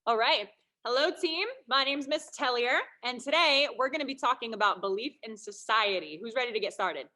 All right. Hello, team. My name's Miss Tellier, and today we're going to be talking about belief in society. Who's ready to get started?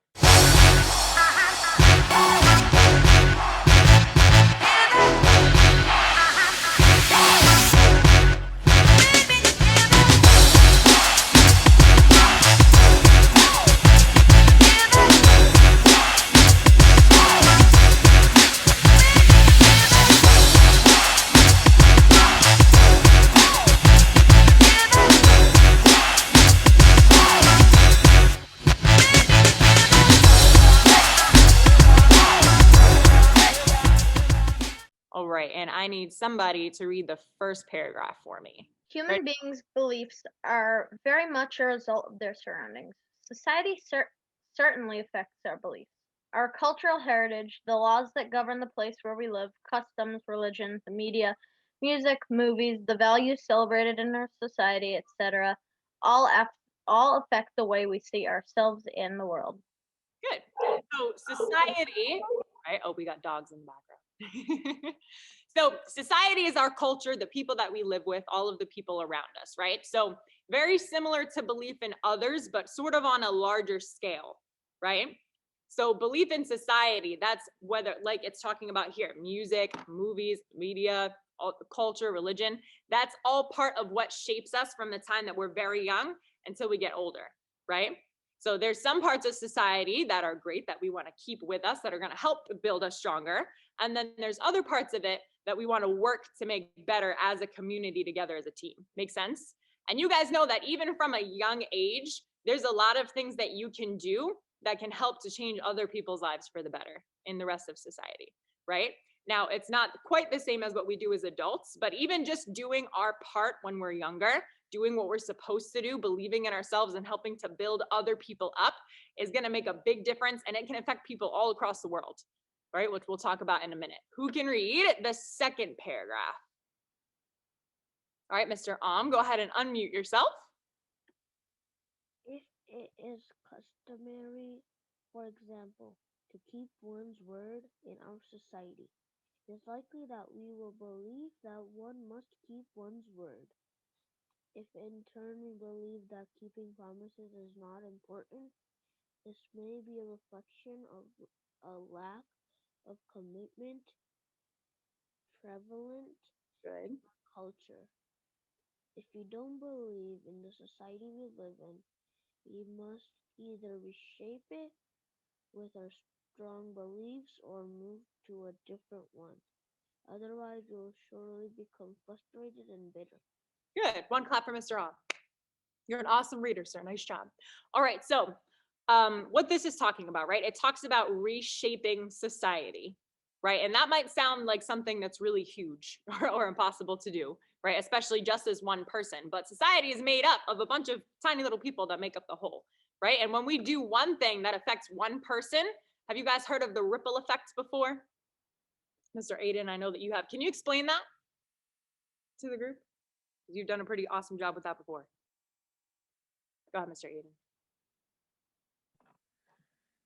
All right, and I need somebody to read the first paragraph for me. Human beings' beliefs are very much a result of their surroundings. Society certainly affects our beliefs. Our cultural heritage, the laws that govern the place where we live, customs, religion, the media, music, movies, the values celebrated in our society, etc., all affect the way we see ourselves and the world. Good. So, society, right? Oh, we got dogs in the background. So, society is our culture, the people that we live with, all of the people around us, right? So, very similar to belief in others, but sort of on a larger scale, right? So, belief in society, that's whether, like it's talking about here, music, movies, media, culture, religion, that's all part of what shapes us from the time that we're very young until we get older, right? So there's some parts of society that are great that we want to keep with us that are going to help build us stronger. And then there's other parts of it that we want to work to make better as a community together as a team. Make sense? And you guys know that even from a young age, there's a lot of things that you can do that can help to change other people's lives for the better in the rest of society, right? Now, it's not quite the same as what we do as adults, but even just doing our part when we're younger, doing what we're supposed to do, believing in ourselves and helping to build other people up is going to make a big difference, and it can affect people all across the world, right? Which we'll talk about in a minute. Who can read the second paragraph? All right, Mr. Go ahead and unmute yourself. If it is customary, for example, to keep one's word in our society, it is likely that we will believe that one must keep one's word. If in turn we believe that keeping promises is not important, this may be a reflection of a lack of commitment prevalent Good. in our culture. If we don't believe in the society we live in, we must either reshape it with our strong beliefs or move to a different one. Otherwise, we will surely become frustrated and bitter. Good. One clap for Mr. You're an awesome reader, sir. Nice job. All right. So, what this is talking about, right? It talks about reshaping society, right? And that might sound like something that's really huge or impossible to do, right? Especially just as one person. But society is made up of a bunch of tiny little people that make up the whole, right? And when we do one thing that affects one person, have you guys heard of the ripple effects before? Mr. Aiden, I know that you have. Can you explain that to the group? You've done a pretty awesome job with that before. Go ahead, Mr. Aiden.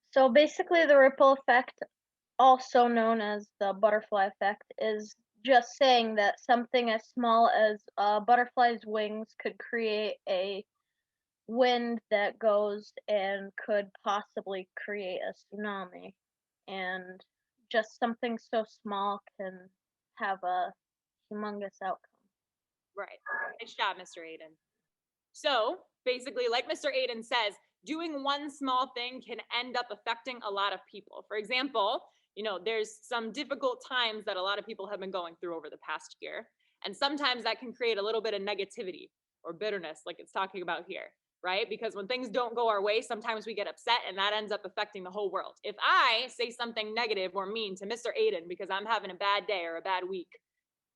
So basically, the ripple effect, also known as the butterfly effect, is just saying that something as small as a butterfly's wings could create a wind that goes and could possibly create a tsunami. And just something so small can have a humongous outcome. Right. Nice job, Mr. Aiden. So basically, like Mr. Aiden says, doing one small thing can end up affecting a lot of people. For example, there's some difficult times that a lot of people have been going through over the past year. And sometimes that can create a little bit of negativity or bitterness, like it's talking about here, right? Because when things don't go our way, sometimes we get upset and that ends up affecting the whole world. If I say something negative or mean to Mr. Aiden because I'm having a bad day or a bad week,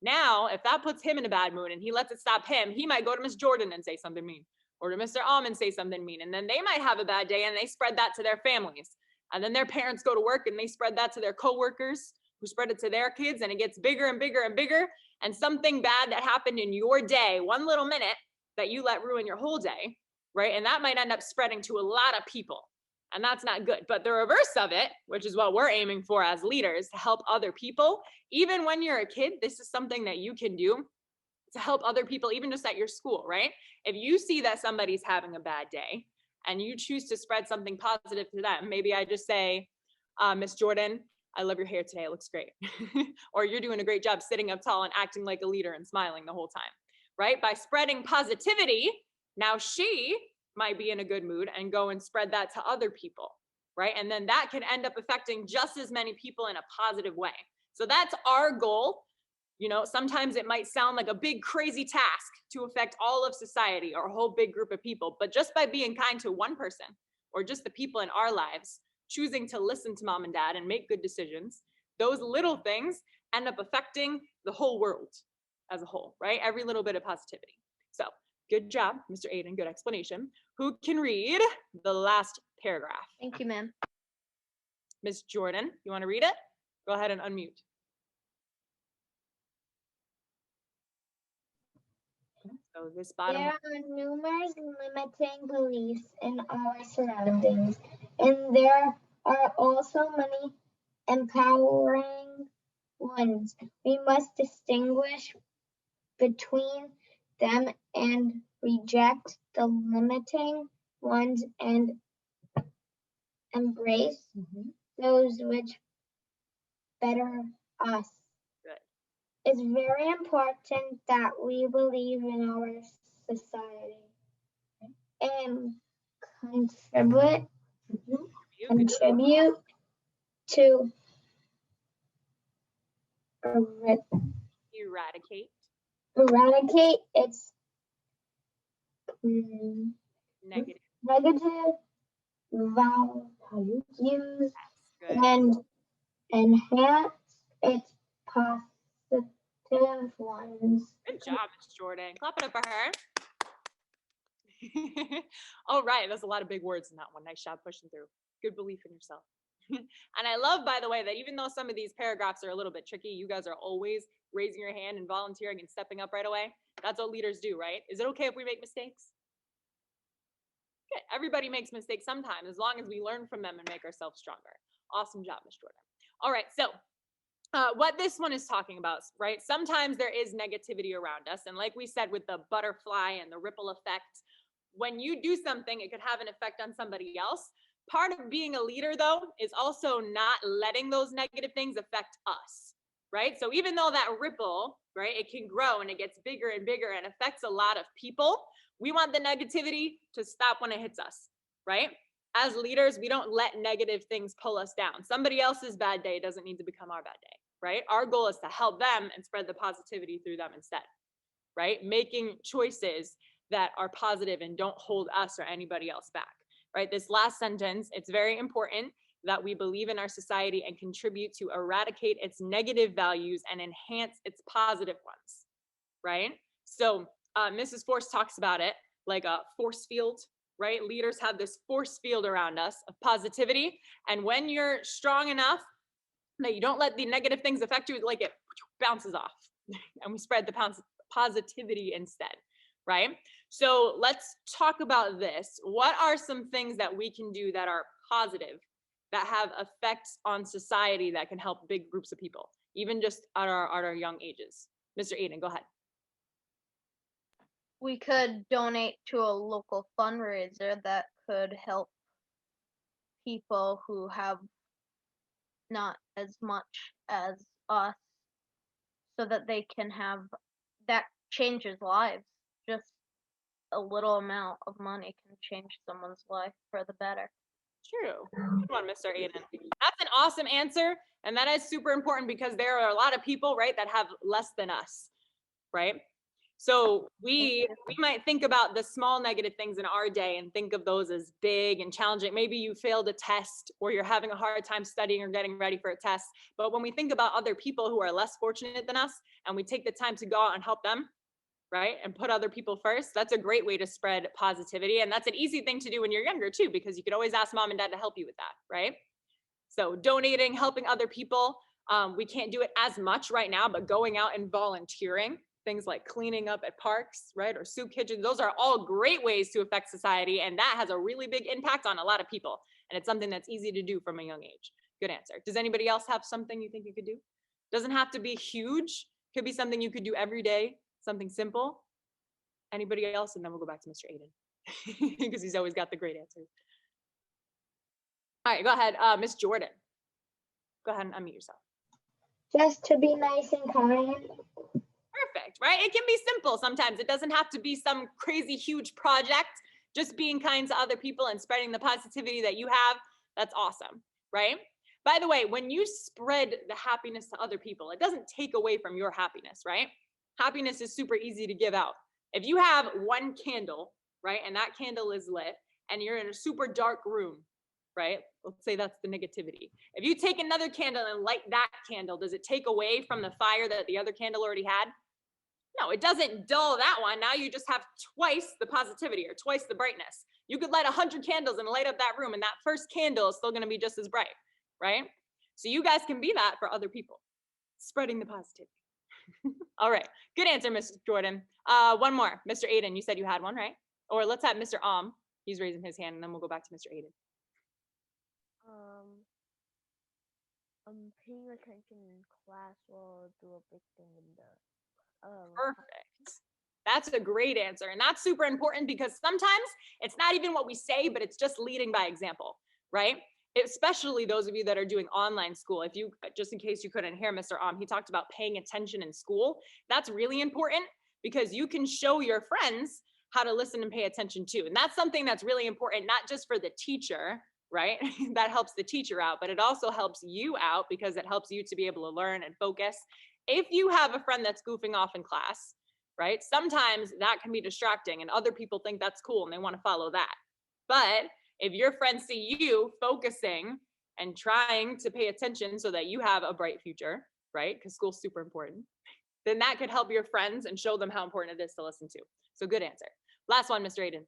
now, if that puts him in a bad mood and he lets it stop him, he might go to Miss Jordan and say something mean, or to Mr. Almond say something mean. And then they might have a bad day and they spread that to their families. And then their parents go to work and they spread that to their coworkers who spread it to their kids, and it gets bigger and bigger and bigger. And something bad that happened in your day, one little minute that you let ruin your whole day, right? And that might end up spreading to a lot of people. And that's not good. But the reverse of it, which is what we're aiming for as leaders, to help other people, even when you're a kid, this is something that you can do to help other people, even just at your school, right? If you see that somebody's having a bad day and you choose to spread something positive to them, maybe I just say, Miss Jordan, I love your hair today. It looks great. Or you're doing a great job sitting up tall and acting like a leader and smiling the whole time, right? By spreading positivity, now she might be in a good mood and go and spread that to other people, right? And then that can end up affecting just as many people in a positive way. So that's our goal. You know, sometimes it might sound like a big, crazy task to affect all of society or a whole big group of people, but just by being kind to one person or just the people in our lives, choosing to listen to mom and dad and make good decisions, those little things end up affecting the whole world as a whole, right? Every little bit of positivity. So good job, Mr. Aiden, good explanation. Who can read the last paragraph? Thank you, ma'am. Miss Jordan, you want to read it? Go ahead and unmute. So this bottom. There are numerous limiting beliefs in our surroundings, and there are also many empowering ones. We must distinguish between them and reject the limiting ones and embrace those which better us. It's very important that we believe in our society and contribute to eradicate its negative values and enhance its positive ones. Good job, Miss Jordan. Clap it up for her. All right, there's a lot of big words in that one. Nice job pushing through. Good belief in yourself. And I love, by the way, that even though some of these paragraphs are a little bit tricky, you guys are always raising your hand and volunteering and stepping up right away. That's what leaders do, right? Is it okay if we make mistakes? Good. Everybody makes mistakes sometimes, as long as we learn from them and make ourselves stronger. Awesome job, Ms. Jordan. All right, so what this one is talking about, right? Sometimes there is negativity around us. And like we said with the butterfly and the ripple effect, when you do something, it could have an effect on somebody else. Part of being a leader, though, is also not letting those negative things affect us, right? So even though that ripple, right, it can grow and it gets bigger and bigger and affects a lot of people, we want the negativity to stop when it hits us, right? As leaders, we don't let negative things pull us down. Somebody else's bad day doesn't need to become our bad day, right? Our goal is to help them and spread the positivity through them instead, right? Making choices that are positive and don't hold us or anybody else back, right? This last sentence, it's very important that we believe in our society and contribute to eradicate its negative values and enhance its positive ones, right? So Mrs. Force talks about it like a force field, right? Leaders have this force field around us of positivity. And when you're strong enough that you don't let the negative things affect you, like it bounces off and we spread the positivity instead, right? So let's talk about this. What are some things that we can do that are positive, that have effects on society that can help big groups of people, even just at our young ages? Mr. Aiden, go ahead. We could donate to a local fundraiser that could help people who have not as much as us, so that they can have, that changes lives. Just a little amount of money can change someone's life for the better. True. Good one, Mr. Aiden. That's an awesome answer. And that is super important because there are a lot of people, right, that have less than us, right? So we might think about the small negative things in our day and think of those as big and challenging. Maybe you failed a test or you're having a hard time studying or getting ready for a test. But when we think about other people who are less fortunate than us and we take the time to go out and help them, right, and put other people first, that's a great way to spread positivity. And that's an easy thing to do when you're younger too, because you could always ask mom and dad to help you with that, right? So donating, helping other people. We can't do it as much right now, but going out and volunteering, things like cleaning up at parks, right, or soup kitchens, those are all great ways to affect society, and that has a really big impact on a lot of people, and it's something that's easy to do from a young age. Good answer. Does anybody else have something you think you could do? Doesn't have to be huge. Could be something you could do every day, Something simple? Anybody else? And then we'll go back to Mr. Aiden because he's always got the great answers. All right, go ahead. Miss Jordan. Go ahead and unmute yourself. Just to be nice and kind. Perfect, right? It can be simple sometimes. It doesn't have to be some crazy huge project. Just being kind to other people and spreading the positivity that you have, that's awesome, right? By the way, when you spread the happiness to other people, it doesn't take away from your happiness, right? Happiness is super easy to give out. If you have one candle, right, and that candle is lit, and you're in a super dark room, right? Let's say that's the negativity. If you take another candle and light that candle, does it take away from the fire that the other candle already had? No, it doesn't dull that one. Now you just have twice the positivity or twice the brightness. You could light 100 candles and light up that room, and that first candle is still going to be just as bright, right? So you guys can be that for other people, spreading the positivity. All right, good answer, Mr. Jordan. One more, Mr. Aiden, you said you had one, right? Or let's have Mr. He's raising his hand, and then we'll go back to Mr. Aiden. I'm paying attention in class while I do a big thing in the Perfect. That's a great answer. And that's super important because sometimes it's not even what we say, but it's just leading by example, right? Especially those of you that are doing online school. If you, just in case you couldn't hear Mr. he talked about paying attention in school. That's really important because you can show your friends how to listen and pay attention too. And that's something that's really important, not just for the teacher, right? That helps the teacher out, but it also helps you out because it helps you to be able to learn and focus. If you have a friend that's goofing off in class, right? Sometimes that can be distracting and other people think that's cool and they want to follow that. But if your friends see you focusing and trying to pay attention so that you have a bright future, right? Because school's super important, then that could help your friends and show them how important it is to listen to. So good answer. Last one, Mr. Aiden.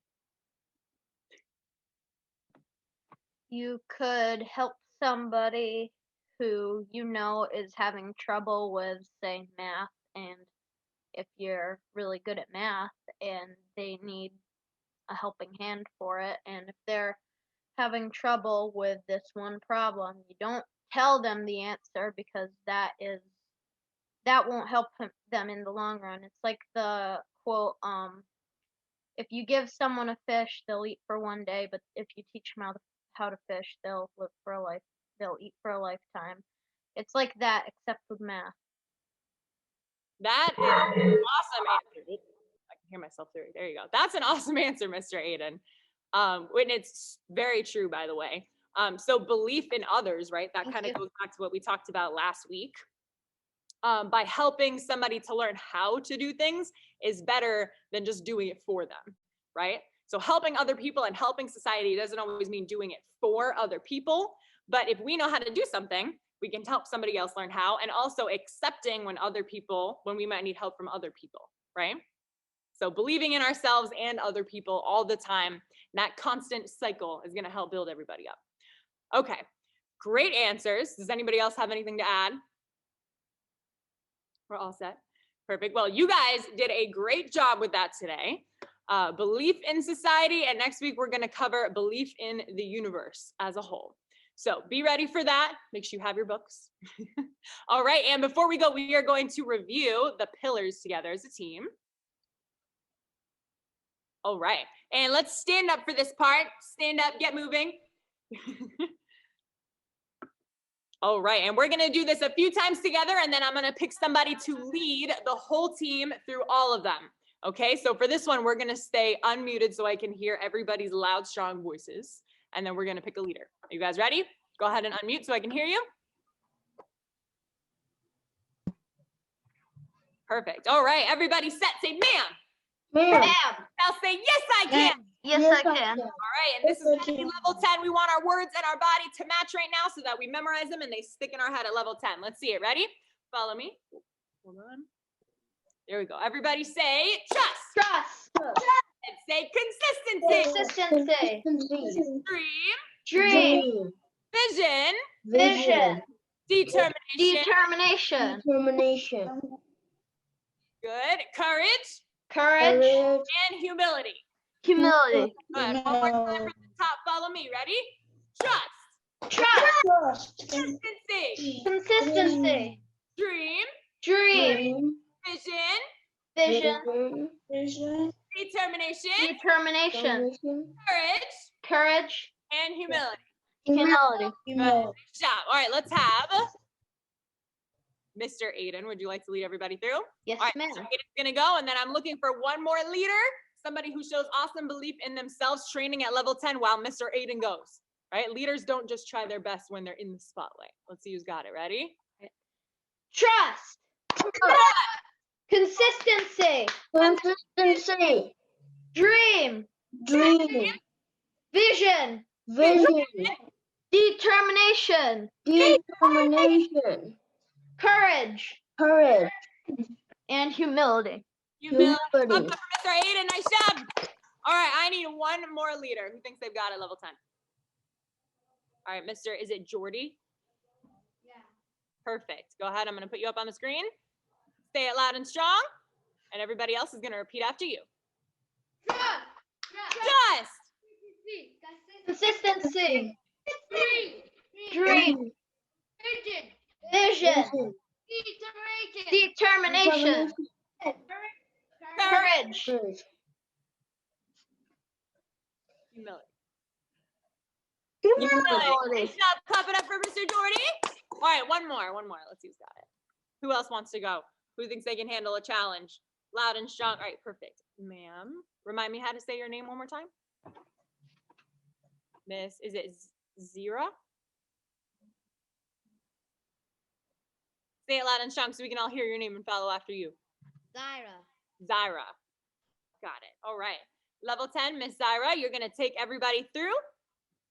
You could help somebody who you know is having trouble with, say, math, and if you're really good at math and they need a helping hand for it, and if they're having trouble with this one problem, you don't tell them the answer because that won't help them in the long run. It's like the quote, if you give someone a fish, they'll eat for one day, but if you teach them how to fish, they'll eat for a lifetime. It's like that, except with math. That is an awesome answer. I can hear myself through. There you go. That's an awesome answer, Mr. Aiden. And it's very true, by the way. So belief in others, right? That kind of goes back to what we talked about last week. By helping somebody to learn how to do things is better than just doing it for them, right? So helping other people and helping society doesn't always mean doing it for other people. But if we know how to do something, we can help somebody else learn how, and also accepting when we might need help from other people, right? So believing in ourselves and other people all the time, that constant cycle is going to help build everybody up. Okay, great answers. Does anybody else have anything to add? We're all set. Perfect. Well, you guys did a great job with that today. Belief in society, and next week we're going to cover belief in the universe as a whole. So be ready for that. Make sure you have your books. All right, and before we go, we are going to review the pillars together as a team. All right, and let's stand up for this part. Stand up, get moving. All right, and we're gonna do this a few times together, and then I'm gonna pick somebody to lead the whole team through all of them. Okay, so for this one, we're gonna stay unmuted so I can hear everybody's loud, strong voices, and then we're gonna pick a leader. Are you guys ready? Go ahead and unmute so I can hear you. Perfect. All right, everybody set. Say, ma'am. Ma'am. Now say, yes, I can. Yes, I can. All right, and this is gonna be level 10. We want our words and our body to match right now so that we memorize them and they stick in our head at level 10. Let's see it. Ready? Follow me. Hold on. There we go. Everybody say trust. Trust. And say consistency. Consistency. Dream. Dream. Vision. Vision. Determination. Determination. Good. Courage. Courage. And humility. Humility. Good. One more time from the top. Follow me. Ready? Trust. Trust. Consistency. Consistency. Dream. Dream. Vision. vision, determination, determination, courage, courage, and humility. humility. Good job. All right, let's have Mr. Aiden. Would you like to lead everybody through? Yes, All right, ma'am. Mr. Aiden's gonna go, and then I'm looking for one more leader, somebody who shows awesome belief in themselves, training at level 10 while Mr. Aiden goes. Right? Leaders don't just try their best when they're in the spotlight. Let's see who's got it. Ready? Trust, consistency, Consistency. dream, Dream. vision, Vision. determination, Determination. courage, Courage. and humility. Humility. Thumbs Humility. up for Mr. Aiden. Nice job. All right, I need one more leader. Who thinks they've got it level 10? All right, Mr. Is it Jordy? Yeah. Perfect. Go ahead. I'm going to put you up on the screen. Say it loud and strong. And everybody else is going to repeat after you. Just. Consistency, dream, vision, determination, courage, Courage. Humility. humility. Nice job. Clap it up for Mr. Jordy. All right, one more. Let's see who's got it. Who else wants to go? Who thinks they can handle a challenge? Loud and strong. All right, perfect. Ma'am, remind me how to say your name one more time. Miss, is it Zira? Say it loud and strong so we can all hear your name and follow after you. Zyra. Got it. All right. Level 10, Miss Zyra, you're going to take everybody through.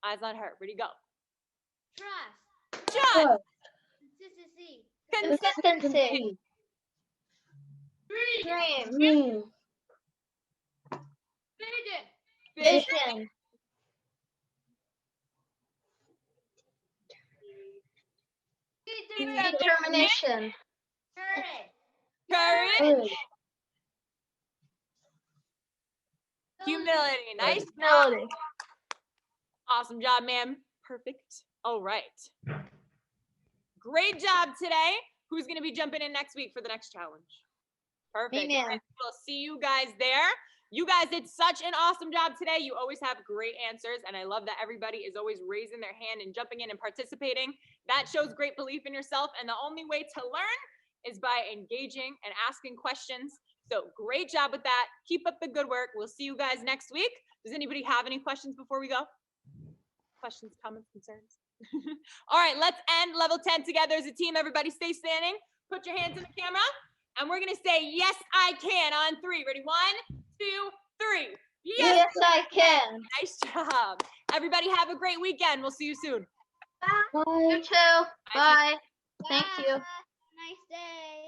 Eyes on her. Ready, go. Just. Consistency, dream, Dream. vision, determination, Courage. Courage. Humility. Nice. humility. Awesome job, ma'am. Perfect. All right. Great job today. Who's going to be jumping in next week for the next challenge? Perfect. Me, ma'am. All right, we'll see you guys there. You guys did such an awesome job today. You always have great answers, and I love that everybody is always raising their hand and jumping in and participating. That shows great belief in yourself, and the only way to learn is by engaging and asking questions. So great job with that. Keep up the good work. We'll see you guys next week. Does anybody have any questions before we go? Questions, comments, concerns? All right, let's end level 10 together as a team. Everybody stay standing. Put your hands in the camera. And we're going to say, yes, I can on 3. Ready? 1, 2, 3. Yes, I can. Nice job. Everybody have a great weekend. We'll see you soon. You too. Bye. Thank you. Nice day.